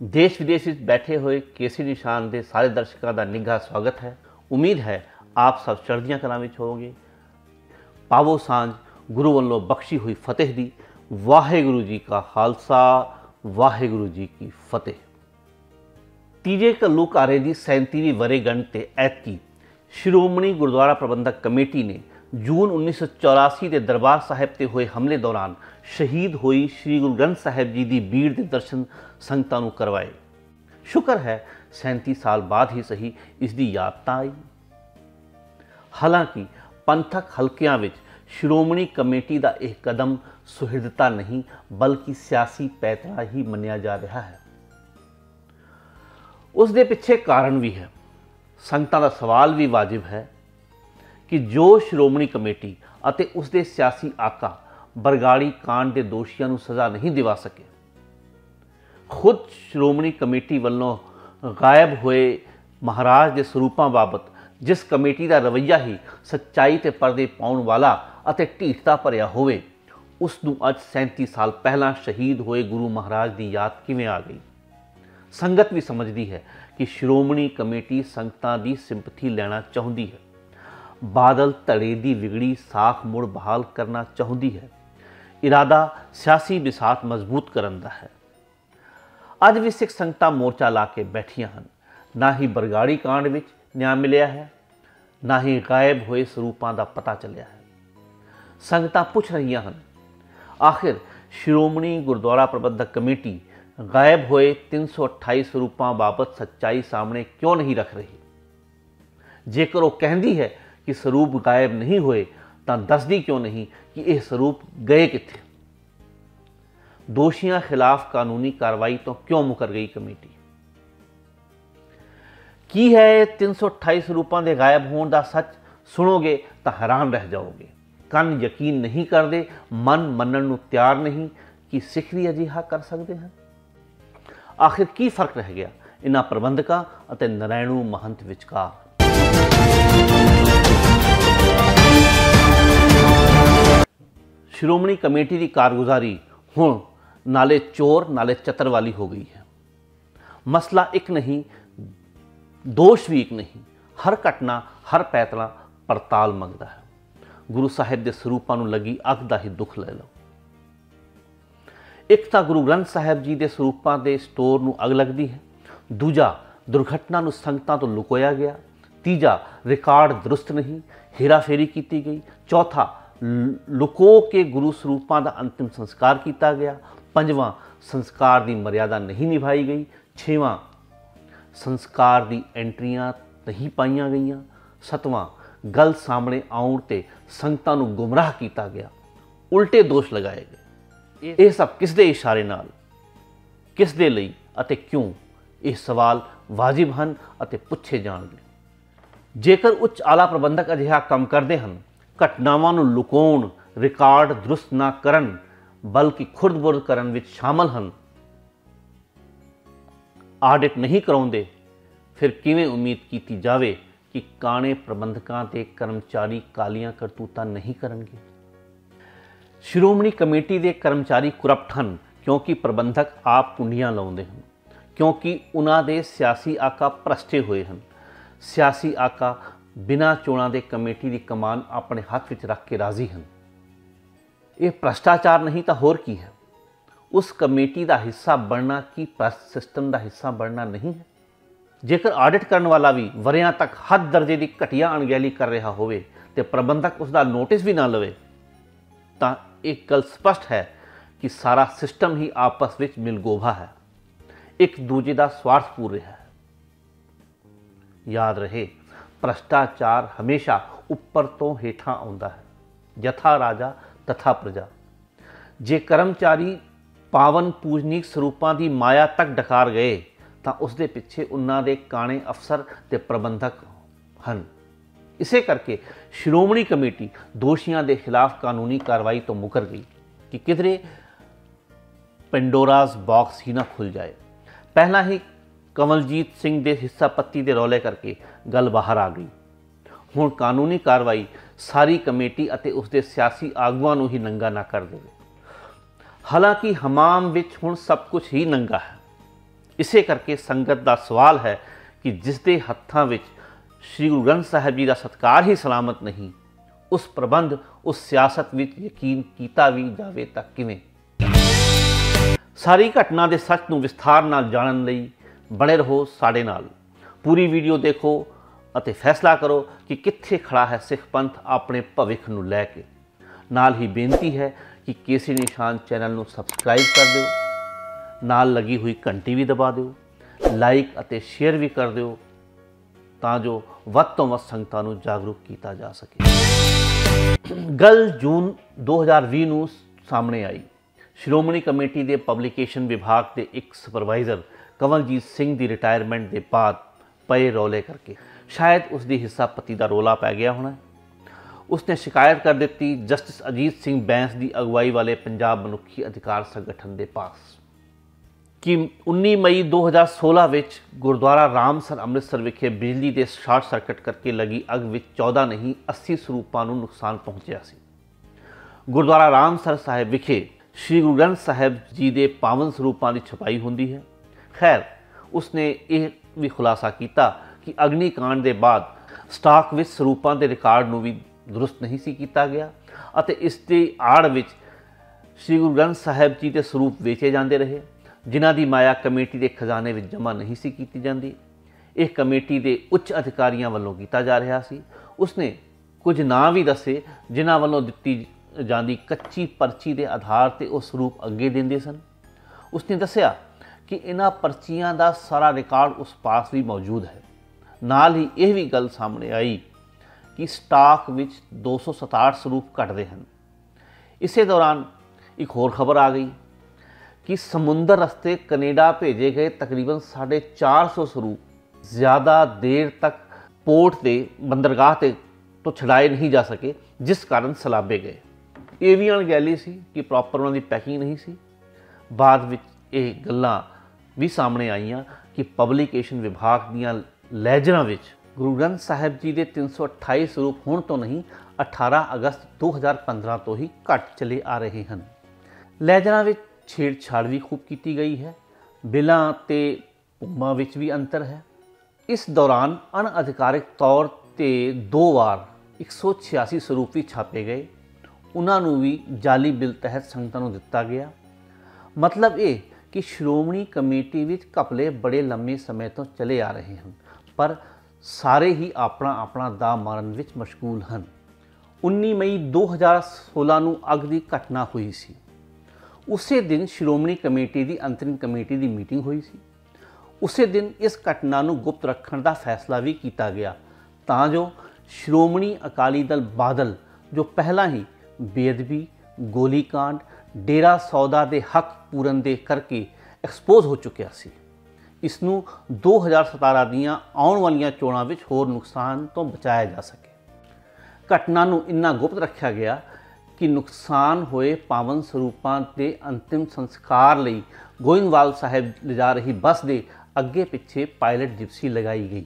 देश विदेश में बैठे हुए केसी निशान के सारे दर्शकों का निघा स्वागत है। उम्मीद है आप सब चढ़दियां कलां विच होवोगे। पावो सांझ गुरु वालों बख्शी हुई फतेह दी। वाहेगुरु जी का खालसा, वाहेगुरु जी की फतेह। तीजे घल्लूघारे की 37वीं वरेगंढ ते ऐतकी श्रोमणी गुरुद्वारा प्रबंधक कमेटी ने जून 1984 के दरबार साहिब ते हुए हमले दौरान शहीद हुई श्री गुरु ग्रंथ साहिब जी की भीड़ के दर्शन संगतां नूं करवाए। शुक्र है 37 साल बाद ही सही इसकी याद तां आई। हालांकि पंथक हलकियां विच श्रोमणी कमेटी का यह कदम सुहिर्दता नहीं बल्कि सियासी पैतरा ही मन्निया जा रहा है। उस दे पिछे कारण भी है। संगतां का सवाल भी वाजिब है कि जो श्रोमणी कमेटी अते उसके सियासी आका बरगाड़ी कांड के दोषियों को सज़ा नहीं दिवा सके, खुद श्रोमणी कमेटी वालों गायब हुए महाराज के स्वरूपों बाबत जिस कमेटी का रवैया ही सच्चाई ते पर्दे पाउण वाला अते ढीठता भरिया होवे, उसनूं अज 37 साल पहला शहीद हुए गुरु महाराज की याद किवें आ गई। संगत भी समझती है कि श्रोमणी कमेटी संगतां की सिंपथी लेना चाहती है, बादल धड़े की विगड़ी साख मुड़ बहाल करना चाहती है, इरादा सियासी बिसात मजबूत करन दा है। अज भी सिख संगतां मोर्चा ला के बैठियां हन। ना ही बरगाड़ी कांड विच न्याय मिलिया है, ना ही गायब हुए स्वरूपों का पता चलिया है। संगतां पुछ रही हन, आखिर श्रोमणी गुरुद्वारा प्रबंधक कमेटी गायब हुए 328 स्वरूपों बाबत सच्चाई सामने क्यों नहीं रख रही। जेकर वो कहती है कि स्वरूप गायब नहीं हुए तो दसदी क्यों नहीं कि यह स्वरूप गए कित्थे। दोषियों खिलाफ कानूनी कार्रवाई तो क्यों मुकर गई कमेटी। की है 328 स्वरूपों के गायब होने का सच सुनोगे तो हैरान रह जाओगे। कन यकीन नहीं करते, मन मनन नूं तैयार नहीं कि सिख भी अजिहा कर सकते हैं। आखिर की फर्क रह गया इन्हां प्रबंधकां अते नारायणू महंत विचकार। श्रोमणी कमेटी की कारगुजारी हुण नाले चोर नाले चतर वाली हो गई है। मसला एक नहीं, दोष भी एक नहीं, हर घटना हर पैतरा पड़ताल मंगता है। गुरु साहिब के स्वरूपों नूं लगी अग का ही दुख ले लो। एक तो गुरु ग्रंथ साहिब जी के स्वरूपों के स्टोर नूं अग लगती है, दूजा दुर्घटना नूं संगतां तो लुकोया गया, तीजा रिकॉर्ड दुरुस्त नहीं, हेराफेरी की गई, चौथा लुको के गुरु स्वरूपों का अंतिम संस्कार किया गया, पंजवां संस्कार की मर्यादा नहीं निभाई गई, छेवां संस्कार की एंट्रियां नहीं पाईयां गईयां, सतवां गल सामने आउण ते संगतां नूं गुमराह किया गया, उल्टे दोष लगाए गए। ये सब किस दे इशारे नाल, किस दे लई अते क्यों, ये सवाल वाजिब हैं अते पुछे जाणगे। जेकर उच्च आला प्रबंधक अजिहा काम करते हैं, घटनावां नूं लुकाउण, रिकॉर्ड दुरुस्त ना करन बल्कि खुरद-बुरद करन विच शामिल हैं, आडिट नहीं कराउंदे, फिर किवें उम्मीद की जाए कि काणे प्रबंधकां ते कर्मचारी कालियां करतूतां नहीं करनगे। श्रोमणी कमेटी के कर्मचारी करप्ट हैं क्योंकि प्रबंधक आप कुंडियां लाउंदे हैं, क्योंकि उन्होंने सियासी आका भ्रष्टे हुए हैं। सियासी आका बिना चोणों के कमेटी की कमान अपने हाथ में रख के राजी हैं। ये भ्रष्टाचार नहीं तो होर की है। उस कमेटी का हिस्सा बनना की प्रस्त सिस्टम का हिस्सा बनना नहीं है। जेकर आडिट करने वाला भी वरियां तक हद दर्जे की घटिया अणगहली कर रहा होवे ते प्रबंधक उसका नोटिस भी ना लवे, तो एक गल स्पष्ट है कि सारा सिस्टम ही आपस में मिलगोभा है, एक दूजे का स्वार्थ पूर है। याद रहे, भ्रष्टाचार हमेशा उपर तो हेठा आउंदा है, यथा राजा तथा प्रजा। जे कर्मचारी पावन पूजनीक स्वरूपों की माया तक डकार गए तो उसके पिछे उन्होंने काणे अफसर ते प्रबंधक हैं। इसे करके श्रोमणी कमेटी दोषियों के खिलाफ कानूनी कार्रवाई तो मुकर गई कि किधरे पेंडोराज बॉक्स ही ना खुल जाए। पहला ही कमलजीत सिंह के हिस्सापत्ति के रौले करके गल बाहर आ गई। हुण कानूनी कार्रवाई सारी कमेटी अते उसके सियासी आगुआं नूं ही नंगा ना कर देवे। हालांकि हमाम विच हुण सब कुछ ही नंगा है। ਇਸੇ ਕਰਕੇ ਸੰਗਤ ਦਾ ਸਵਾਲ ਹੈ ਕਿ ਜਿਸ ਦੇ ਹੱਥਾਂ ਵਿੱਚ ਸ੍ਰੀ ਗੁਰੂ ਗ੍ਰੰਥ ਸਾਹਿਬ ਜੀ ਦਾ ਸਤਿਕਾਰ ਹੀ ਸਲਾਮਤ ਨਹੀਂ, ਉਸ ਪ੍ਰਬੰਧ ਉਸ ਸਿਆਸਤ ਵਿੱਚ ਯਕੀਨ ਕੀਤਾ ਵੀ ਜਾਵੇ ਤਾਂ ਕਿਵੇਂ। ਸਾਰੀ ਘਟਨਾ ਦੇ ਸੱਚ ਨੂੰ ਵਿਸਥਾਰ ਨਾਲ ਜਾਣਨ ਲਈ ਬਣੇ ਰਹੋ ਸਾਡੇ ਨਾਲ। ਪੂਰੀ ਵੀਡੀਓ ਦੇਖੋ ਅਤੇ ਫੈਸਲਾ ਕਰੋ ਕਿ ਕਿੱਥੇ ਖੜਾ ਹੈ ਸਿੱਖ ਪੰਥ ਆਪਣੇ ਭਵਿੱਖ ਨੂੰ ਲੈ ਕੇ। ਨਾਲ ਹੀ ਬੇਨਤੀ ਹੈ ਕਿ ਕੇਸਰੀ ਨਿਸ਼ਾਨ ਚੈਨਲ ਨੂੰ ਸਬਸਕ੍ਰਾਈਬ ਕਰ ਦਿਓ, ਨਾਲ ਲੱਗੀ ਹੋਈ ਘੰਟੀ ਵੀ ਦਬਾ ਦਿਓ, ਲਾਈਕ ਅਤੇ ਸ਼ੇਅਰ ਵੀ ਕਰ ਦਿਓ ਤਾਂ ਜੋ ਵੱਧ ਤੋਂ ਵੱਧ ਸੰਗਤਾਂ ਨੂੰ ਜਾਗਰੂਕ ਕੀਤਾ ਜਾ ਸਕੇ। ਗੱਲ ਜੂਨ 2020 ਨੂੰ ਸਾਹਮਣੇ ਆਈ। ਸ਼੍ਰੋਮਣੀ ਕਮੇਟੀ ਦੇ ਪਬਲੀਕੇਸ਼ਨ ਵਿਭਾਗ ਦੇ ਇੱਕ ਸੁਪਰਵਾਈਜ਼ਰ ਕੰਵਲਜੀਤ ਸਿੰਘ ਦੀ ਰਿਟਾਇਰਮੈਂਟ ਦੇ ਬਾਅਦ ਪਏ ਰੌਲੇ ਕਰਕੇ ਸ਼ਾਇਦ ਉਸ ਦੀ ਹਿੱਸਾਪਤੀ ਦਾ ਰੌਲਾ ਪੈ ਗਿਆ ਹੋਣਾ। ਉਸਨੇ ਸ਼ਿਕਾਇਤ ਕਰ ਦਿੱਤੀ ਜਸਟਿਸ ਅਜੀਤ ਸਿੰਘ ਬੈਂਸ ਦੀ ਅਗਵਾਈ ਵਾਲੇ ਪੰਜਾਬ ਮਨੁੱਖੀ ਅਧਿਕਾਰ ਸੰਗਠਨ ਦੇ ਪਾਸ ਕਿ 19 ਮਈ 2016 ਵਿੱਚ ਗੁਰਦੁਆਰਾ ਰਾਮਸਰ ਅੰਮ੍ਰਿਤਸਰ ਵਿਖੇ ਬਿਜਲੀ ਦੇ ਸ਼ਾਰਟ ਸਰਕਟ ਕਰਕੇ ਲੱਗੀ ਅੱਗ ਵਿੱਚ 14 ਨਹੀਂ 80 ਸਰੂਪਾਂ ਨੂੰ ਨੁਕਸਾਨ ਪਹੁੰਚਿਆ ਸੀ। ਗੁਰਦੁਆਰਾ ਰਾਮਸਰ ਸਾਹਿਬ ਵਿਖੇ ਸ਼੍ਰੀ ਗੁਰੂ ਗ੍ਰੰਥ ਸਾਹਿਬ ਜੀ ਦੇ ਪਾਵਨ ਸਰੂਪਾਂ ਦੀ ਛਪਾਈ ਹੁੰਦੀ ਹੈ। ਖੈਰ, ਉਸਨੇ ਇਹ ਵੀ ਖੁਲਾਸਾ ਕੀਤਾ ਕਿ ਅਗਨੀਕਾਂਡ ਦੇ ਬਾਅਦ ਸਟਾਕ ਵਿੱਚ ਸਰੂਪਾਂ ਦੇ ਰਿਕਾਰਡ ਨੂੰ ਵੀ ਦਰੁਸਤ ਨਹੀਂ ਸੀ ਕੀਤਾ ਗਿਆ ਅਤੇ ਇਸ ਦੀ ਆੜ ਵਿੱਚ ਸ਼੍ਰੀ ਗੁਰੂ ਗ੍ਰੰਥ ਸਾਹਿਬ ਜੀ ਦੇ ਸਰੂਪ ਵੇਚੇ ਜਾਂਦੇ ਰਹੇ, ਜਿਨ੍ਹਾਂ ਦੀ ਮਾਇਆ ਕਮੇਟੀ ਦੇ ਖਜ਼ਾਨੇ ਵਿੱਚ ਜਮ੍ਹਾਂ ਨਹੀਂ ਸੀ ਕੀਤੀ ਜਾਂਦੀ। ਇਹ ਕਮੇਟੀ ਦੇ ਉੱਚ ਅਧਿਕਾਰੀਆਂ ਵੱਲੋਂ ਕੀਤਾ ਜਾ ਰਿਹਾ ਸੀ। ਉਸਨੇ ਕੁਝ ਨਾਂ ਵੀ ਦੱਸੇ ਜਿਨ੍ਹਾਂ ਵੱਲੋਂ ਦਿੱਤੀ ਜਾਂਦੀ ਕੱਚੀ ਪਰਚੀ ਦੇ ਆਧਾਰ ਤੇ ਉਹ ਸਰੂਪ ਅੱਗੇ ਦਿੰਦੇ ਸਨ। ਉਸਨੇ ਦੱਸਿਆ ਕਿ ਇਹਨਾਂ ਪਰਚੀਆਂ ਦਾ ਸਾਰਾ ਰਿਕਾਰਡ ਉਸ ਪਾਸ ਵੀ ਮੌਜੂਦ ਹੈ। ਨਾਲ ਹੀ ਇਹ ਵੀ ਗੱਲ ਸਾਹਮਣੇ ਆਈ ਕਿ ਸਟਾਕ ਵਿੱਚ 267 ਸਰੂਪ ਘਟਦੇ ਹਨ। ਇਸੇ ਦੌਰਾਨ ਇੱਕ ਹੋਰ ਖਬਰ ਆ ਗਈ ਕਿ ਸਮੁੰਦਰ ਰਸਤੇ ਕੈਨੇਡਾ ਭੇਜੇ ਗਏ ਤਕਰੀਬਨ 450 ਸਰੂਪ ਜ਼ਿਆਦਾ ਦੇਰ ਤੱਕ ਪੋਰਟ ਦੇ ਬੰਦਰਗਾਹ ਤੇ ਤੋਂ ਛੁਡਾਏ ਨਹੀਂ ਜਾ ਸਕੇ, ਜਿਸ ਕਾਰਨ ਸਲਾਬੇ ਗਏ। ਇਹ ਵੀ ਅਣਗਹਿਲੀ ਸੀ ਕਿ ਪ੍ਰੋਪਰ ਉਹਨਾਂ ਦੀ ਪੈਕਿੰਗ ਨਹੀਂ ਸੀ। ਬਾਅਦ ਵਿੱਚ ਇਹ ਗੱਲਾਂ ਵੀ ਸਾਹਮਣੇ ਆਈਆਂ ਕਿ ਪਬਲੀਕੇਸ਼ਨ ਵਿਭਾਗ ਦੀਆਂ ਲੈਜਰਾਂ ਵਿੱਚ ਗੁਰੂ ਗ੍ਰੰਥ ਸਾਹਿਬ ਜੀ ਦੇ 328 ਸਰੂਪ ਹੁਣ ਤੋਂ ਨਹੀਂ 18 ਅਗਸਤ 2015 ਤੋਂ ਹੀ ਘੱਟ ਚਲੇ ਆ ਰਹੇ ਹਨ। ਲੈਜਰਾਂ ਵਿੱਚ ਛੇੜਛਾੜ ਵੀ ਖੂਬ ਕੀਤੀ ਗਈ ਹੈ। ਬਿੱਲਾਂ ਤੇ ਭੂਮਾਂ ਵਿੱਚ ਵੀ ਅੰਤਰ ਹੈ। ਇਸ ਦੌਰਾਨ ਅਣਅਧਿਕਾਰਿਕ ਤੌਰ ਤੇ 2 ਵਾਰ 186 ਸਰੂਪ ਵੀ ਛਾਪੇ ਗਏ। ਉਹਨਾਂ ਨੂੰ ਵੀ ਜਾਲੀ ਬਿੱਲ ਤਹਿਤ ਸੰਗਤਾਂ ਨੂੰ ਦਿੱਤਾ ਗਿਆ। ਮਤਲਬ ਇਹ ਕਿ ਸ਼੍ਰੋਮਣੀ ਕਮੇਟੀ ਵਿੱਚ ਘਪਲੇ ਬੜੇ ਲੰਮੇ ਸਮੇਂ ਤੋਂ ਚਲੇ ਆ ਰਹੇ ਹਨ, ਪਰ ਸਾਰੇ ਹੀ ਆਪਣਾ ਆਪਣਾ ਦਾ ਮਾਰਨ ਵਿੱਚ ਮਸ਼ਗੂਲ ਹਨ। 19 ਮਈ 2016 ਨੂੰ ਅੱਗ ਦੀ ਘਟਨਾ ਹੋਈ ਸੀ। ਉਸੇ ਦਿਨ ਸ਼੍ਰੋਮਣੀ ਕਮੇਟੀ ਦੀ ਅੰਤਰਿਮ ਕਮੇਟੀ ਦੀ ਮੀਟਿੰਗ ਹੋਈ ਸੀ। ਉਸੇ ਦਿਨ ਇਸ ਘਟਨਾ ਨੂੰ ਗੁਪਤ ਰੱਖਣ ਦਾ ਫੈਸਲਾ ਵੀ ਕੀਤਾ ਗਿਆ ਤਾਂ ਜੋ ਸ਼੍ਰੋਮਣੀ ਅਕਾਲੀ ਦਲ ਬਾਦਲ, ਜੋ ਪਹਿਲਾਂ ਹੀ ਬੇਅਦਬੀ, ਗੋਲੀकांड, ਡੇਰਾ ਸੌਦਾ ਦੇ ਹੱਕ ਪੂਰਨ ਦੇ ਕਰਕੇ ਐਕਸਪੋਜ਼ ਹੋ ਚੁੱਕਿਆ ਸੀ, ਇਸ ਨੂੰ 2017 ਦੀਆਂ ਆਉਣ ਵਾਲੀਆਂ ਚੋਣਾਂ ਵਿੱਚ ਹੋਰ ਨੁਕਸਾਨ ਤੋਂ ਬਚਾਇਆ ਜਾ ਸਕੇ। ਘਟਨਾ ਨੂੰ ਇੰਨਾ ਗੁਪਤ ਰੱਖਿਆ ਗਿਆ ਕਿ ਨੁਕਸਾਨ ਹੋਏ ਪਾਵਨ ਸਰੂਪਾਂ ਦੇ ਅੰਤਿਮ ਸੰਸਕਾਰ ਲਈ ਗੋਇੰਦਵਾਲ ਸਾਹਿਬ ਲਿਜਾ ਰਹੀ ਬੱਸ ਦੇ ਅੱਗੇ ਪਿੱਛੇ ਪਾਇਲਟ ਜਿਪਸੀ ਲਗਾਈ ਗਈ।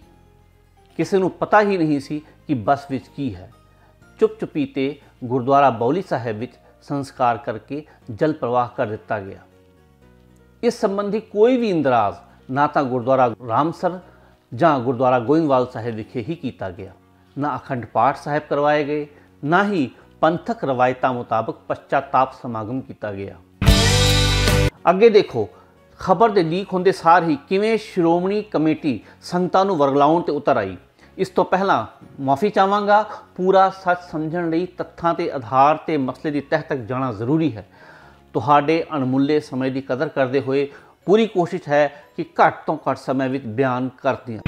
ਕਿਸੇ ਨੂੰ ਪਤਾ ਹੀ ਨਹੀਂ ਸੀ ਕਿ ਬੱਸ ਵਿੱਚ ਕੀ ਹੈ। ਚੁੱਪ-ਚੁਪੀਤੇ ਗੁਰਦੁਆਰਾ ਬੌਲੀ ਸਾਹਿਬ ਵਿੱਚ ਸੰਸਕਾਰ ਕਰਕੇ ਜਲ ਪ੍ਰਵਾਹ ਕਰ ਦਿੱਤਾ ਗਿਆ। ਇਸ ਸੰਬੰਧੀ ਕੋਈ ਵੀ ਇੰਦਰਾਜ਼ ਨਾ ਤਾਂ ਗੁਰਦੁਆਰਾ ਰਾਮਸਰ ਜਾਂ ਗੁਰਦੁਆਰਾ ਗੋਇੰਦਵਾਲ ਸਾਹਿਬ ਵਿਖੇ ਹੀ ਕੀਤਾ ਗਿਆ। ਨਾ ਅਖੰਡ ਪਾਠ ਸਾਹਿਬ ਕਰਵਾਏ ਗਏ, ਨਾ ਹੀ ਪੰਥਕ ਰਵਾਇਤਾਂ ਮੁਤਾਬਕ ਪਸ਼ਚਾਤਾਪ ਸਮਾਗਮ ਕੀਤਾ ਗਿਆ। ਅੱਗੇ ਦੇਖੋ, ਖਬਰ ਦੇ ਲੀਕ ਹੁੰਦੇ ਸਾਰ ਹੀ ਕਿਵੇਂ ਸ਼੍ਰੋਮਣੀ ਕਮੇਟੀ ਸੰਗਤਾਂ ਨੂੰ ਵਰਗਲਾਉਣ ਤੇ ਉਤਰ ਆਈ। ਇਸ ਤੋਂ ਪਹਿਲਾਂ ਮਾਫੀ ਚਾਹਾਂਗਾ, ਪੂਰਾ ਸੱਚ ਸਮਝਣ ਲਈ ਤੱਥਾਂ ਦੇ ਆਧਾਰ ਤੇ ਮਸਲੇ ਦੀ ਤਹਿ ਤੱਕ ਜਾਣਾ ਜ਼ਰੂਰੀ ਹੈ। ਤੁਹਾਡੇ ਅਣਮੁੱਲੇ ਸਮੇਂ ਦੀ ਕਦਰ ਕਰਦੇ ਹੋਏ ਪੂਰੀ ਕੋਸ਼ਿਸ਼ ਹੈ ਕਿ ਘੱਟ ਤੋਂ ਘੱਟ ਸਮੇਂ ਵਿੱਚ ਬਿਆਨ ਕਰ ਦਿਆਂ।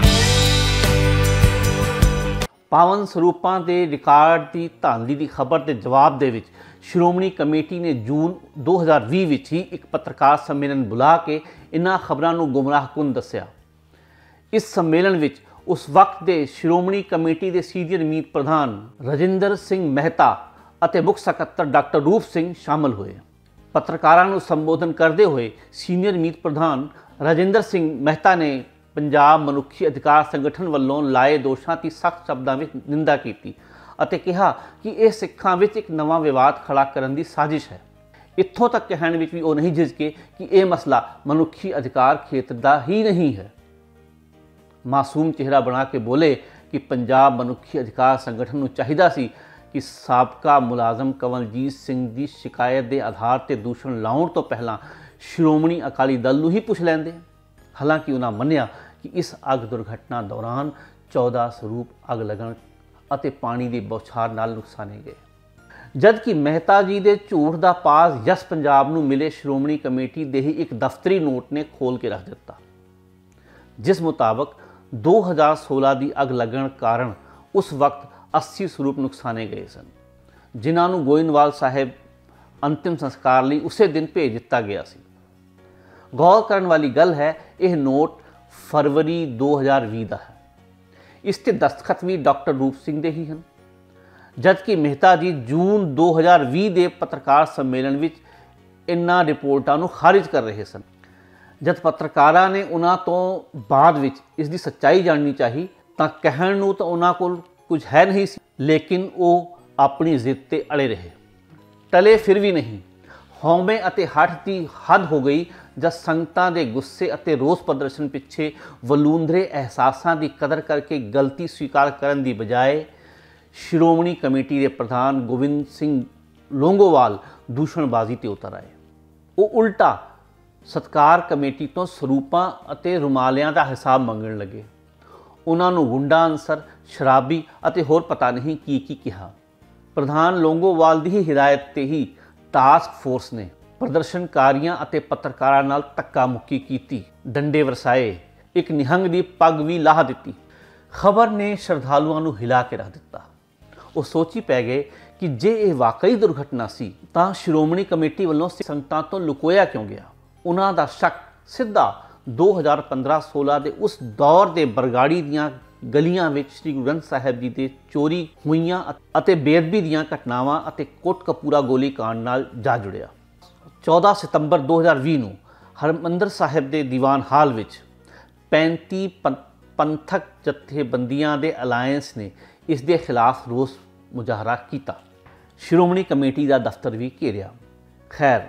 ਪਾਵਨ ਸਰੂਪਾਂ ਦੇ ਰਿਕਾਰਡ ਦੀ ਧਾਂਦਲੀ ਦੀ ਖਬਰ ਦੇ ਜਵਾਬ ਦੇ ਵਿੱਚ ਸ਼੍ਰੋਮਣੀ ਕਮੇਟੀ ਨੇ ਜੂਨ 2020 ਵਿੱਚ ਹੀ ਇੱਕ ਪੱਤਰਕਾਰ ਸੰਮੇਲਨ ਬੁਲਾ ਕੇ ਇਨ੍ਹਾਂ ਖਬਰਾਂ ਨੂੰ ਗੁੰਮਰਾਹਕੁਨ ਦੱਸਿਆ। ਇਸ ਸੰਮੇਲਨ ਵਿੱਚ ਉਸ ਵਕਤ ਦੇ ਸ਼੍ਰੋਮਣੀ ਕਮੇਟੀ ਦੇ ਸੀਨੀਅਰ ਮੀਤ ਪ੍ਰਧਾਨ ਰਜਿੰਦਰ ਸਿੰਘ ਮਹਿਤਾ ਅਤੇ ਮੁੱਖ ਸਕੱਤਰ ਡਾਕਟਰ ਰੂਪ ਸਿੰਘ ਸ਼ਾਮਲ ਹੋਏ। ਪੱਤਰਕਾਰਾਂ ਨੂੰ ਸੰਬੋਧਨ ਕਰਦੇ ਹੋਏ ਸੀਨੀਅਰ ਮੀਤ ਪ੍ਰਧਾਨ ਰਜਿੰਦਰ ਸਿੰਘ ਮਹਿਤਾ ਨੇ ਪੰਜਾਬ ਮਨੁੱਖੀ ਅਧਿਕਾਰ ਸੰਗਠਨ ਵੱਲੋਂ ਲਾਏ ਦੋਸ਼ਾਂ ਦੀ ਸਖਤ ਸ਼ਬਦਾਂ ਵਿੱਚ ਨਿੰਦਾ ਕੀਤੀ ਅਤੇ ਕਿਹਾ ਕਿ ਇਹ ਸਿੱਖਾਂ ਵਿੱਚ ਇੱਕ ਨਵਾਂ ਵਿਵਾਦ ਖੜਾ ਕਰਨ ਦੀ ਸਾਜ਼ਿਸ਼ ਹੈ। ਇੱਥੋਂ ਤੱਕ ਕਹਿਣ ਵਿੱਚ ਵੀ ਉਹ ਨਹੀਂ ਝਿਜਕੇ ਕਿ ਇਹ ਮਸਲਾ ਮਨੁੱਖੀ ਅਧਿਕਾਰ ਖੇਤਰ ਦਾ ਹੀ ਨਹੀਂ ਹੈ। ਮਾਸੂਮ ਚਿਹਰਾ ਬਣਾ ਕੇ ਬੋਲੇ ਕਿ ਪੰਜਾਬ ਮਨੁੱਖੀ ਅਧਿਕਾਰ ਸੰਗਠਨ ਨੂੰ ਚਾਹੀਦਾ ਸੀ ਕਿ ਸਾਬਕਾ ਮੁਲਾਜ਼ਮ ਕਵਲਜੀਤ ਸਿੰਘ ਦੀ ਸ਼ਿਕਾਇਤ ਦੇ ਆਧਾਰ ਤੇ ਦੂਸ਼ਣ ਲਾਉਣ ਤੋਂ ਪਹਿਲਾਂ ਸ਼੍ਰੋਮਣੀ ਅਕਾਲੀ ਦਲ ਨੂੰ ਹੀ ਪੁੱਛ ਲੈਂਦੇ। ਹਾਲਾਂਕਿ ਉਹਨਾਂ ਮੰਨਿਆ ਕਿ ਇਸ ਅੱਗ ਦੁਰਘਟਨਾ ਦੌਰਾਨ 14 ਸਰੂਪ ਅੱਗ ਲੱਗਣ ਅਤੇ ਪਾਣੀ ਦੀ ਬੌਛਾਰ ਨਾਲ ਨੁਕਸਾਨੇ ਗਏ। ਜਦਕਿ ਮਹਿਤਾ ਜੀ ਦੇ ਝੂਠ ਦਾ ਪਾਸ ਯਸ ਪੰਜਾਬ ਨੂੰ ਮਿਲੇ ਸ਼੍ਰੋਮਣੀ ਕਮੇਟੀ ਦੇ ਹੀ ਇੱਕ ਦਫ਼ਤਰੀ ਨੋਟ ਨੇ ਖੋਲ ਕੇ ਰੱਖ ਦਿੱਤਾ, ਜਿਸ ਮੁਤਾਬਕ 2016 ਦੀ ਅੱਗ ਲੱਗਣ ਕਾਰਨ ਉਸ ਵਕਤ 80 ਸਰੂਪ ਨੁਕਸਾਨੇ ਗਏ ਸਨ, ਜਿਨ੍ਹਾਂ ਨੂੰ ਗੋਇੰਦਵਾਲ ਸਾਹਿਬ ਅੰਤਿਮ ਸੰਸਕਾਰ ਲਈ ਉਸੇ ਦਿਨ ਭੇਜ ਦਿੱਤਾ ਗਿਆ ਸੀ। ਗੌਰ ਕਰਨ ਵਾਲੀ ਗੱਲ ਹੈ, ਇਹ ਨੋਟ ਫਰਵਰੀ 2020 ਦਾ ਹੈ। ਇਸ ਤੇ ਦਸਤਖਤ ਵੀ ਡਾਕਟਰ ਰੂਪ ਸਿੰਘ ਦੇ ਹੀ ਹਨ, ਜਦਕਿ ਮਹਿਤਾ ਜੀ ਜੂਨ 2020 ਦੇ ਪੱਤਰਕਾਰ ਸੰਮੇਲਨ ਵਿੱਚ ਇਨ੍ਹਾਂ ਰਿਪੋਰਟਾਂ ਨੂੰ ਖਾਰਿਜ ਕਰ ਰਹੇ ਸਨ। ਜਦ ਪੱਤਰਕਾਰਾਂ ਨੇ ਉਹਨਾਂ ਤੋਂ ਬਾਅਦ ਵਿੱਚ ਇਸ ਦੀ ਸੱਚਾਈ ਜਾਣਨੀ ਚਾਹੀ ਤਾਂ ਕਹਿਣ ਨੂੰ ਤਾਂ ਉਹਨਾਂ ਕੋਲ ਕੁਝ ਹੈ ਨਹੀਂ ਸੀ, ਲੇਕਿਨ ਉਹ ਆਪਣੀ ਜ਼ਿੱਦ ਤੇ ਅੜੇ ਰਹੇ, ਟਲੇ ਫਿਰ ਵੀ ਨਹੀਂ। ਹਉਮੈ ਅਤੇ ਹੱਠ ਦੀ ਹੱਦ ਹੋ ਗਈ ਜਦ ਸੰਗਤਾਂ ਦੇ ਗੁੱਸੇ ਅਤੇ ਰੋਸ ਪ੍ਰਦਰਸ਼ਨ ਪਿੱਛੇ ਵਲੂੰਧਰੇ ਅਹਿਸਾਸਾਂ ਦੀ ਕਦਰ ਕਰਕੇ ਗਲਤੀ ਸਵੀਕਾਰ ਕਰਨ ਦੀ ਬਜਾਏ ਸ਼੍ਰੋਮਣੀ ਕਮੇਟੀ ਦੇ ਪ੍ਰਧਾਨ ਗੋਬਿੰਦ ਸਿੰਘ ਲੌਂਗੋਵਾਲ ਦੂਸ਼ਣਬਾਜ਼ੀ ਤੇ ਉਤਰ ਆਏ। ਉਹ ਉਲਟਾ ਸਤਕਾਰ ਕਮੇਟੀ ਤੋਂ ਸਰੂਪਾਂ ਅਤੇ ਰੁਮਾਲਿਆਂ ਦਾ ਹਿਸਾਬ ਮੰਗਣ ਲੱਗੇ। ਉਹਨਾਂ ਨੂੰ ਗੁੰਡਾ ਅਨਸਰ, ਸ਼ਰਾਬੀ ਅਤੇ ਹੋਰ ਪਤਾ ਨਹੀਂ ਕੀ ਕਿਹਾ। ਪ੍ਰਧਾਨ ਲੌਂਗੋਵਾਲ ਦੀ ਹੀ ਹਿਦਾਇਤ ਤੇ ਹੀ ਟਾਸਕ ਫੋਰਸ ਨੇ ਪ੍ਰਦਰਸ਼ਨਕਾਰੀਆਂ ਅਤੇ ਪੱਤਰਕਾਰਾਂ ਨਾਲ ਧੱਕਾ ਮੁੱਕੀ ਕੀਤੀ, ਡੰਡੇ ਵਰਸਾਏ, ਇੱਕ ਨਿਹੰਗ ਦੀ ਪੱਗ ਵੀ ਲਾਹ ਦਿੱਤੀ। ਖਬਰ ਨੇ ਸ਼ਰਧਾਲੂਆਂ ਨੂੰ ਹਿਲਾ ਕੇ ਰੱਖ ਦਿੱਤਾ। ਉਹ ਸੋਚੀ ਪੈ ਗਏ ਕਿ ਜੇ ਇਹ ਵਾਕਈ ਦੁਰਘਟਨਾ ਸੀ ਤਾਂ ਸ਼੍ਰੋਮਣੀ ਕਮੇਟੀ ਵੱਲੋਂ ਸੰਗਤਾਂ ਤੋਂ ਲੁਕੋਇਆ ਕਿਉਂ ਗਿਆ। ਉਹਨਾਂ ਦਾ ਸ਼ੱਕ ਸਿੱਧਾ 2015-16 ਦੇ ਉਸ ਦੌਰ ਦੇ ਬਰਗਾੜੀ ਦੀਆਂ ਗਲੀਆਂ ਵਿੱਚ ਸ੍ਰੀ ਗੁਰੂ ਗ੍ਰੰਥ ਸਾਹਿਬ ਜੀ ਦੇ ਚੋਰੀ ਹੋਈਆਂ ਅਤੇ ਬੇਅਦਬੀ ਦੀਆਂ ਘਟਨਾਵਾਂ ਅਤੇ ਕੋਟਕਪੂਰਾ ਗੋਲੀकांड ਨਾਲ ਜਾ ਜੁੜਿਆ। 14 ਸਤੰਬਰ 2020 ਨੂੰ ਹਰਿਮੰਦਰ ਸਾਹਿਬ ਦੇ ਦੀਵਾਨ ਹਾਲ ਵਿੱਚ 35 ਪੰਥਕ ਜਥੇਬੰਦੀਆਂ ਦੇ ਅਲਾਇੰਸ ਨੇ ਇਸ ਦੇ ਖਿਲਾਫ ਰੋਸ ਮੁਜ਼ਾਹਰਾ ਕੀਤਾ। ਸ਼੍ਰੋਮਣੀ ਕਮੇਟੀ ਦਾ ਦਫ਼ਤਰ ਵੀ ਘੇਰਿਆ। ਖੈਰ,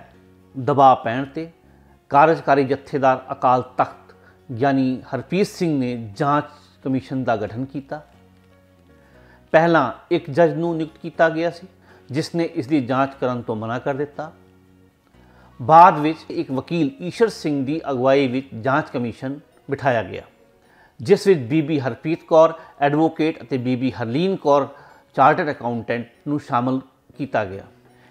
ਦਬਾਅ ਪੈਣ ਤੇ ਕਾਰਜਕਾਰੀ ਜਥੇਦਾਰ ਅਕਾਲ ਤਖਤ ਯਾਨੀ ਹਰਪ੍ਰੀਤ ਸਿੰਘ ਨੇ ਜਾਂਚ ਕਮਿਸ਼ਨ ਦਾ ਗਠਨ ਕੀਤਾ। ਪਹਿਲਾਂ ਇੱਕ ਜੱਜ ਨੂੰ ਨਿਯੁਕਤ ਕੀਤਾ ਗਿਆ ਸੀ, ਜਿਸ ਨੇ ਇਸ ਦੀ ਜਾਂਚ ਕਰਨ ਤੋਂ ਮਨਾ ਕਰ ਦਿੱਤਾ। ਬਾਅਦ ਵਿੱਚ ਇੱਕ ਵਕੀਲ ਈਸ਼ਰ ਸਿੰਘ ਦੀ ਅਗਵਾਈ ਵਿੱਚ ਜਾਂਚ ਕਮਿਸ਼ਨ ਬਿਠਾਇਆ ਗਿਆ, ਜਿਸ ਵਿੱਚ ਬੀਬੀ ਹਰਪ੍ਰੀਤ ਕੌਰ ਐਡਵੋਕੇਟ ਅਤੇ ਬੀਬੀ ਹਰਲੀਨ ਕੌਰ ਚਾਰਟਰਡ ਅਕਾਊਂਟੈਂਟ ਨੂੰ ਸ਼ਾਮਲ ਕੀਤਾ ਗਿਆ।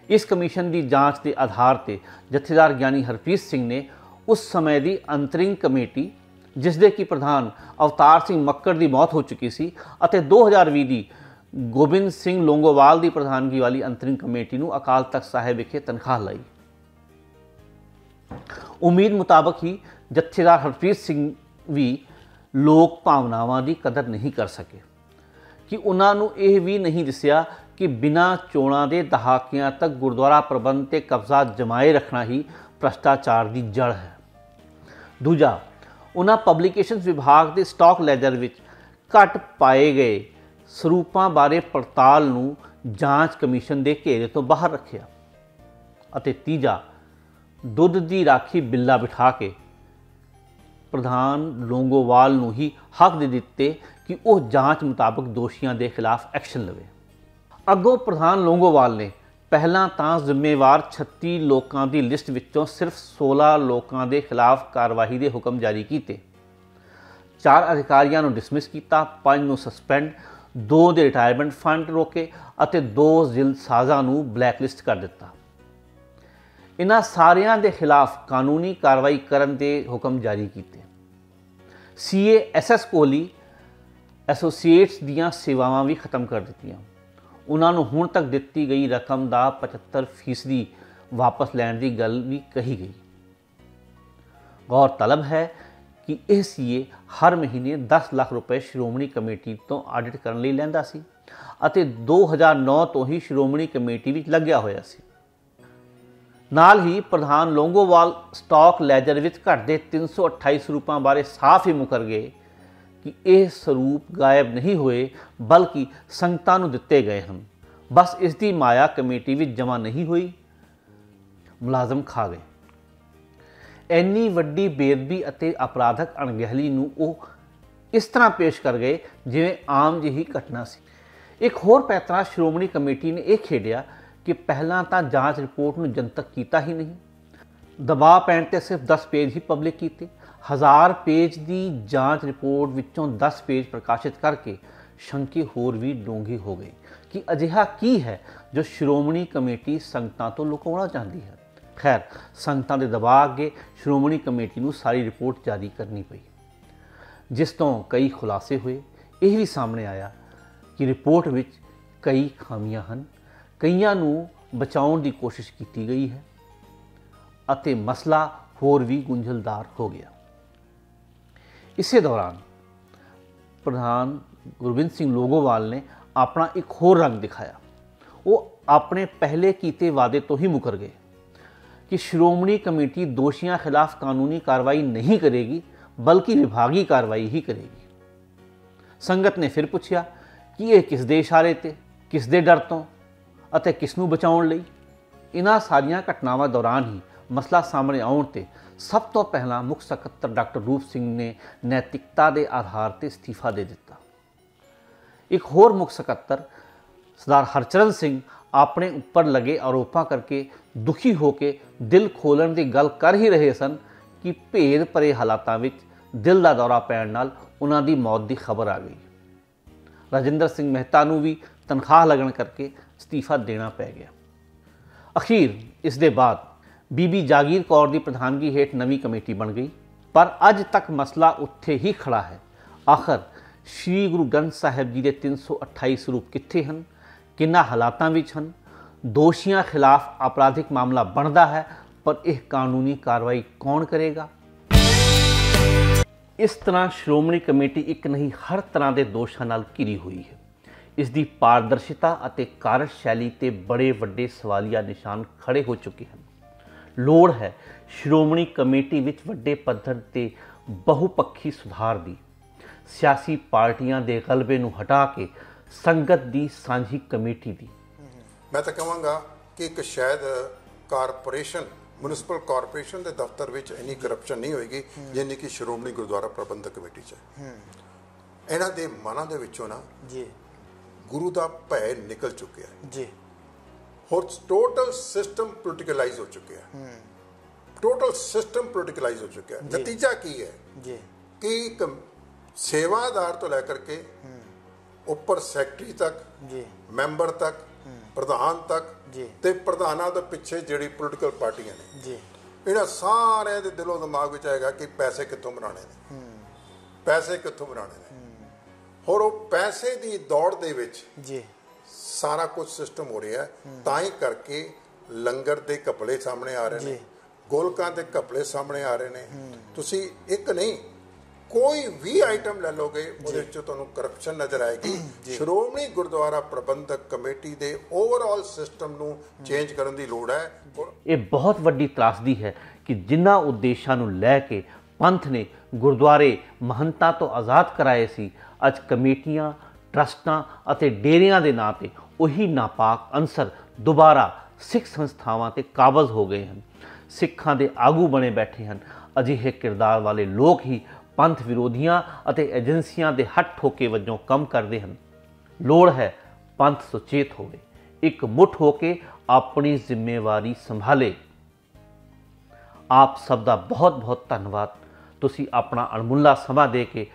ਇਸ ਕਮਿਸ਼ਨ ਦੀ ਜਾਂਚ ਦੇ ਆਧਾਰ ਤੇ ਜਥੇਦਾਰ ਗਿਆਨੀ ਹਰਪ੍ਰੀਤ ਸਿੰਘ ਨੇ ਉਸ ਸਮੇਂ ਦੀ ਅੰਤਰਿੰਗ ਕਮੇਟੀ, ਜਿਸ ਦੇ ਕਿ ਪ੍ਰਧਾਨ ਅਵਤਾਰ ਸਿੰਘ ਮੱਕੜ ਦੀ ਮੌਤ ਹੋ ਚੁੱਕੀ ਸੀ, ਅਤੇ 2020 ਦੀ ਗੋਬਿੰਦ ਸਿੰਘ ਲੌਂਗੋਵਾਲ ਦੀ ਪ੍ਰਧਾਨਗੀ ਵਾਲੀ ਅੰਤਰਿੰਗ ਕਮੇਟੀ ਨੂੰ ਅਕਾਲ ਤਖਤ ਸਾਹਿਬ ਵਿਖੇ ਤਨਖਾਹ ਲਈ। ਉਮੀਦ ਮੁਤਾਬਕ ਹੀ ਜਥੇਦਾਰ ਹਰਪ੍ਰੀਤ ਸਿੰਘ ਵੀ ਲੋਕ ਭਾਵਨਾਵਾਂ ਦੀ ਕਦਰ ਨਹੀਂ ਕਰ ਸਕੇ ਕਿ ਉਹਨਾਂ ਨੂੰ ਇਹ ਵੀ ਨਹੀਂ ਦੱਸਿਆ ਕਿ ਬਿਨਾਂ ਚੋਣਾਂ ਦੇ ਦਹਾਕਿਆਂ ਤੱਕ ਗੁਰਦੁਆਰਾ ਪ੍ਰਬੰਧ ਤੇ ਕਬਜ਼ਾ ਜਮਾਏ ਰੱਖਣਾ ਹੀ ਭ੍ਰਸ਼ਟਾਚਾਰ ਦੀ ਜੜ ਹੈ। ਦੂਜਾ, ਉਹਨਾਂ ਪਬਲੀਕੇਸ਼ਨਸ ਵਿਭਾਗ ਦੇ ਸਟਾਕ ਲੈਜਰ ਵਿੱਚ ਘੱਟ ਪਾਏ ਗਏ ਸਰੂਪਾਂ ਬਾਰੇ ਪੜਤਾਲ ਨੂੰ ਜਾਂਚ ਕਮਿਸ਼ਨ ਦੇ ਘੇਰੇ ਤੋਂ ਬਾਹਰ ਰੱਖਿਆ। ਅਤੇ ਤੀਜਾ, ਦੁੱਧ ਦੀ ਰਾਖੀ ਬਿੱਲਾ ਬਿਠਾ ਕੇ ਪ੍ਰਧਾਨ ਲੌਂਗੋਵਾਲ ਨੂੰ ਹੀ ਹੱਕ ਦੇ ਦਿੱਤੇ ਕਿ ਉਹ ਜਾਂਚ ਮੁਤਾਬਕ ਦੋਸ਼ੀਆਂ ਦੇ ਖਿਲਾਫ ਐਕਸ਼ਨ ਲਵੇ। ਅੱਗੋਂ ਪ੍ਰਧਾਨ ਲੌਂਗੋਵਾਲ ਨੇ ਪਹਿਲਾਂ ਤਾਂ ਜ਼ਿੰਮੇਵਾਰ 36 ਲੋਕਾਂ ਦੀ ਲਿਸਟ ਵਿੱਚੋਂ ਸਿਰਫ 16 ਲੋਕਾਂ ਦੇ ਖਿਲਾਫ ਕਾਰਵਾਈ ਦੇ ਹੁਕਮ ਜਾਰੀ ਕੀਤੇ। 4 ਅਧਿਕਾਰੀਆਂ ਨੂੰ ਡਿਸਮਿਸ ਕੀਤਾ, 5 ਨੂੰ ਸਸਪੈਂਡ, 2 ਦੇ ਰਿਟਾਇਰਮੈਂਟ ਫੰਡ ਰੋਕੇ ਅਤੇ 2 ਜ਼ਿਲਸਾਜ਼ਾਂ ਨੂੰ ਬਲੈਕਲਿਸਟ ਕਰ ਦਿੱਤਾ। ਇਹਨਾਂ ਸਾਰਿਆਂ ਦੇ ਖਿਲਾਫ ਕਾਨੂੰਨੀ ਕਾਰਵਾਈ ਕਰਨ ਦੇ ਹੁਕਮ ਜਾਰੀ ਕੀਤੇ। ਸੀਏ SS ਕੋਹਲੀ ਐਸੋਸੀਏਟਸ ਦੀਆਂ ਸੇਵਾਵਾਂ ਵੀ ਖਤਮ ਕਰ ਦਿੱਤੀਆਂ। ਉਹਨਾਂ ਨੂੰ ਹੁਣ ਤੱਕ ਦਿੱਤੀ ਗਈ ਰਕਮ ਦਾ 75% ਵਾਪਸ ਲੈਣ ਦੀ ਗੱਲ ਵੀ ਕਹੀ ਗਈ। ਗੌਰਤਲਬ ਹੈ ਕਿ ਇਹ ਸੀਏ ਹਰ ਮਹੀਨੇ 10 ਲੱਖ ਰੁਪਏ ਸ਼੍ਰੋਮਣੀ ਕਮੇਟੀ ਤੋਂ ਆਡਿਟ ਕਰਨ ਲਈ ਲੈਂਦਾ ਸੀ ਅਤੇ 2009 ਤੋਂ ਹੀ ਸ਼੍ਰੋਮਣੀ ਕਮੇਟੀ ਵਿੱਚ ਲੱਗਿਆ ਹੋਇਆ ਸੀ। ਨਾਲ ਹੀ ਪ੍ਰਧਾਨ ਲੌਂਗੋਵਾਲ ਸਟਾਕ ਲੈਜਰ ਵਿੱਚ ਘਟਦੇ 328 ਸਰੂਪਾਂ ਬਾਰੇ ਸਾਫ਼ ਹੀ ਮੁਕਰ ਗਏ ਕਿ ਇਹ ਸਰੂਪ ਗਾਇਬ ਨਹੀਂ ਹੋਏ, ਬਲਕਿ ਸੰਗਤਾਂ ਨੂੰ ਦਿੱਤੇ ਗਏ ਹਨ। ਬਸ ਇਸ ਦੀ ਮਾਇਆ ਕਮੇਟੀ ਵਿੱਚ ਜਮ੍ਹਾਂ ਨਹੀਂ ਹੋਈ। ਮੁਲਾਜ਼ਮ ਖਾ ਗਏ। ਇੰਨੀ ਵੱਡੀ ਬੇਅਦਬੀ ਅਤੇ ਅਪਰਾਧਕ ਅਣਗਹਿਲੀ ਨੂੰ ਉਹ ਇਸ ਤਰ੍ਹਾਂ ਪੇਸ਼ ਕਰ ਗਏ ਜਿਵੇਂ ਆਮ ਜਿਹੀ ਘਟਨਾ ਸੀ। ਇੱਕ ਹੋਰ ਪੈਂਤਰਾ ਸ਼੍ਰੋਮਣੀ ਕਮੇਟੀ ਨੇ ਇਹ ਖੇਡਿਆ ਕਿ ਪਹਿਲਾਂ ਤਾਂ ਜਾਂਚ ਰਿਪੋਰਟ ਨੂੰ ਜਨਤਕ ਕੀਤਾ ਹੀ ਨਹੀਂ, ਦਬਾਅ ਪੈਣ ਤੇ ਸਿਰਫ 10 ਪੇਜ ਹੀ ਪਬਲਿਕ ਕੀਤੇ। 1000 ਪੇਜ ਦੀ ਜਾਂਚ ਰਿਪੋਰਟ ਵਿੱਚੋਂ 10 ਪੇਜ ਪ੍ਰਕਾਸ਼ਿਤ ਕਰਕੇ ਸ਼ੰਕੇ ਹੋਰ ਵੀ ਡੂੰਘੇ ਹੋ ਗਏ ਕਿ ਅਜਿਹਾ ਕੀ ਹੈ ਜੋ ਸ਼੍ਰੋਮਣੀ ਕਮੇਟੀ ਸੰਗਤਾਂ ਤੋਂ ਲੁਕਾਉਣਾ ਚਾਹੁੰਦੀ ਹੈ। ਖੈਰ, ਸੰਗਤਾਂ ਦੇ ਦਬਾਅ ਅੱਗੇ ਸ਼੍ਰੋਮਣੀ ਕਮੇਟੀ ਨੂੰ ਸਾਰੀ ਰਿਪੋਰਟ ਜਾਰੀ ਕਰਨੀ ਪਈ, ਜਿਸ ਤੋਂ ਕਈ ਖੁਲਾਸੇ ਹੋਏ। ਇਹ ਵੀ ਸਾਹਮਣੇ ਆਇਆ ਕਿ ਰਿਪੋਰਟ ਵਿੱਚ ਕਈ ਖਾਮੀਆਂ ਹਨ, ਕਈਆਂ ਨੂੰ ਬਚਾਉਣ ਦੀ ਕੋਸ਼ਿਸ਼ ਕੀਤੀ ਗਈ ਹੈ ਅਤੇ ਮਸਲਾ ਹੋਰ ਵੀ ਗੁੰਝਲਦਾਰ ਹੋ ਗਿਆ। ਇਸੇ ਦੌਰਾਨ ਪ੍ਰਧਾਨ ਗੁਰਬਿੰਦ ਸਿੰਘ ਲੋਗੋਵਾਲ ਨੇ ਆਪਣਾ ਇੱਕ ਹੋਰ ਰੰਗ ਦਿਖਾਇਆ। ਉਹ ਆਪਣੇ ਪਹਿਲੇ ਕੀਤੇ ਵਾਅਦੇ ਤੋਂ ਹੀ ਮੁਕਰ ਗਏ कि श्रोमणी कमेटी दोषियों खिलाफ कानूनी कार्रवाई नहीं करेगी बल्कि विभागीय कार्रवाई ही करेगी। संगत ने फिर पूछा कि ये किस दे इशारे ते, किस दे डर तो अते किसनू बचाउण लई। इन्हां सारियां घटनावां दौरान ही मसला सामने आउण ते सब तो पहला मुख सकत्तर डॉक्टर रूप सिंह ने नैतिकता के आधार पर इस्तीफा दे दिता। एक होर मुख सकत्तर सरदार हरचरण सिंह अपने उपर लगे आरोपों करके दुखी होके दिल खोलण की गल कर ही रहे सन कि भेद भरे हालातों में दिल का दौरा पैण नाल उन्हां दी मौत की खबर आ गई। राजिंदर सिंह मेहता नूं भी तनख्वाह लगन करके इस्तीफा देना पै गया। अखीर इस दे बाद बीबी जागीर कौर की प्रधानगी हेठ नवी कमेटी बन गई, पर अज तक मसला उत्थे ही खड़ा है। आखिर श्री गुरु ग्रंथ साहिब जी के 328 स्वरूप कित्थे हैं, किन्ना हालातां विच हन, दोषियों खिलाफ आपराधिक मामला बनता है, पर यह कानूनी कार्रवाई कौन करेगा। इस तरह श्रोमणी कमेटी एक नहीं हर तरह के दोषों नाल घिरी हुई है। इसकी पारदर्शिता और कार्यशैली ते बड़े वड्डे सवालिया निशान खड़े हो चुके हैं। लोड़ है श्रोमणी कमेटी विच वड्डे पद्धर ते बहुपक्षी सुधार दी, सियासी पार्टियां दे गलबे नूं हटा के संगत दी सांझी कमेटी दी। मैं तो कहूँगा कि एक शायद कारपोरेशन म्यूनसिपल कारपोरेशन के दफ्तर में इन्नी करप्शन नहीं होएगी जिन्नी कि श्रोमणी गुरुद्वारा प्रबंधक कमेटी च। इन्हां दे मनां दे विचों ना जी गुरु का भय निकल चुके हैं जी। और टोटल सिस्टम पोलिटिकलाइज हो चुके हैं, टोटल सिस्टम पोलिटिकलाइज हो चुका है। नतीजा की है जी कि सेवादार तो लेकर के ऊपर सैकटरी तक जी, मैंबर तक, प्रधान तक ते प्रधाना दे पिछे जिहड़ी पोलिटिकल पार्टियां ने जी, इन्हां सारे दे दिलों दिमाग विच आएगा कि पैसे कित्थों बनाने ने, पैसे कित्थों बनाने ने। और वो पैसे दी दौड़ दे विच जी सारा कुछ सिस्टम हो रहा है। तां ही करके लंगर दे कपड़े सामने आ रहे ने, गोलकां दे कपड़े सामने आ रहे ने। तुसी एक नहीं कोई भी आइटम ले लोगे ਉਹਦੇ ਵਿੱਚ ਤੁਹਾਨੂੰ ਕਰਪਸ਼ਨ ਨਜ਼ਰ ਆਏਗੀ। ਸ਼੍ਰੋਮਣੀ ਗੁਰਦੁਆਰਾ ਪ੍ਰਬੰਧਕ ਕਮੇਟੀ ਦੇ ਓਵਰਆਲ ਸਿਸਟਮ ਨੂੰ ਚੇਂਜ ਕਰਨ ਦੀ ਲੋੜ ਹੈ। ਇਹ ਬਹੁਤ ਵੱਡੀ ਤਰਾਸਦੀ ਹੈ ਕਿ ਜਿਨ੍ਹਾਂ ਉਦੇਸ਼ਾਂ ਨੂੰ ਲੈ ਕੇ ਪੰਥ ਨੇ ਗੁਰਦੁਆਰੇ ਮਹੰਤਾਂ ਤੋਂ ਆਜ਼ਾਦ ਕਰਾਏ ਸੀ, ਅੱਜ ਕਮੇਟੀਆਂ, ਟਰਸਟਾਂ ਅਤੇ ਡੇਰਿਆਂ ਦੇ ਨਾਂ ਤੇ ਉਹੀ ਨਾਪਾਕ ਅੰਸਰ ਦੁਬਾਰਾ ਸਿੱਖ ਸੰਸਥਾਵਾਂ ਤੇ ਕਾਬਜ਼ ਹੋ ਗਏ ਹਨ। ਸਿੱਖਾਂ ਦੇ ਆਗੂ ਬਣੇ ਬੈਠੇ ਹਨ। ਅਜਿਹੇ ਕਿਰਦਾਰ ਵਾਲੇ ਲੋਕ ਹੀ पंथ विरोधियां ਅਤੇ ਏਜੰਸੀਆਂ ਦੇ ਹੱਥ ਠੋਕੇ ਵਜੋਂ ਕੰਮ ਕਰਦੇ ਹਨ। ਲੋੜ ਹੈ ਪੰਥ ਸੁਚੇਤ ਹੋਵੇ, ਇੱਕ ਮੁੱਠ ਹੋ ਕੇ ਆਪਣੀ ਜ਼ਿੰਮੇਵਾਰੀ ਸੰਭਾਲੇ। ਆਪ ਸਭ ਦਾ ਬਹੁਤ ਬਹੁਤ ਧੰਨਵਾਦ। ਤੁਸੀਂ ਆਪਣਾ ਅਣਮੁੱਲਾ ਸਮਾਂ ਦੇ ਕੇ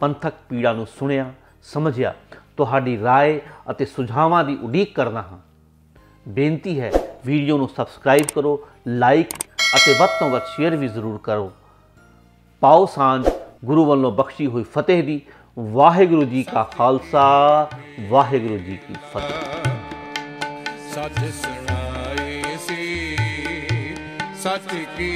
ਪੰਥਕ ਪੀੜਾ ਨੂੰ ਸੁਣਿਆ, ਸਮਝਿਆ। ਤੁਹਾਡੀ ਰਾਏ ਅਤੇ ਸੁਝਾਵਾਂ ਦੀ ਉਡੀਕ ਕਰਦਾ ਹਾਂ। ਬੇਨਤੀ ਹੈ ਵੀਡੀਓ ਨੂੰ ਸਬਸਕ੍ਰਾਈਬ ਕਰੋ, ਲਾਈਕ ਅਤੇ ਵੱਧ ਤੋਂ ਵੱਧ ਸ਼ੇਅਰ ਵੀ ਜ਼ਰੂਰ ਕਰੋ। पाओ सांझ गुरु वालों बख्शी हुई फतेह दी। वाहिगुरु जी का खालसा, वाहिगुरु जी की फतेह। सच सुनाई सी सच की